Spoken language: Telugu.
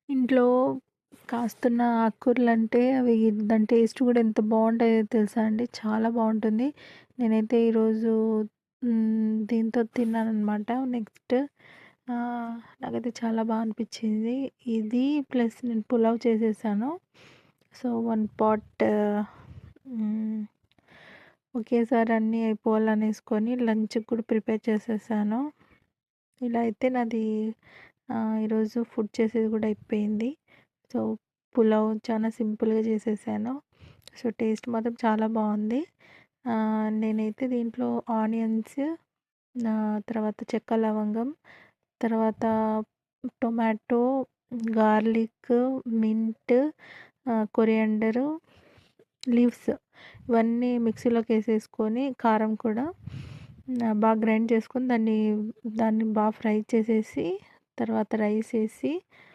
ఇంట్లో కాస్తున్న ఆకుకూరలంటే అవి దాని టేస్ట్ గూడా ఎంత బావుంటాయో తెలుసా అండి? చాలా బావుంటుంది. నేనైతే ఈరోజు దీంతో తిన్నాననమాట. నెక్స్ట్ నాకైతే చాలా అనిపిచ్చింది. ఇది ప్లస్ నేను పులావ్ చేసేసాను. సో, 1 పాట్ హ్మ్. ఒకేసారి అన్నీ అయిపోవాలనేసుకొని లంచ్‌కి కూడా ప్రిపేర్ చేసేసాను. ఇలా అయితే నాది ఈరోజు ఫుడ్ చేసేది కూడా అయిపోయింది. సో, పులావ్ చాలా సింపుల్‌గా చేసేసాను. సో, టేస్ట్ మాత్రం చాలా బావుంది. నేనైతే దీంట్లో ఆనియన్స్, తర్వాత చెక్క, లవంగం, తర్వాత tomato, garlic, mint, coriander leaves ఇవన్నీ మిక్సీలోకేసేసుకొని కారం కూడా బాగా గ్రైండ్ చేసుకొని దాన్ని బాగా ఫ్రై చేసేసి తర్వాత రైస్ ఏసి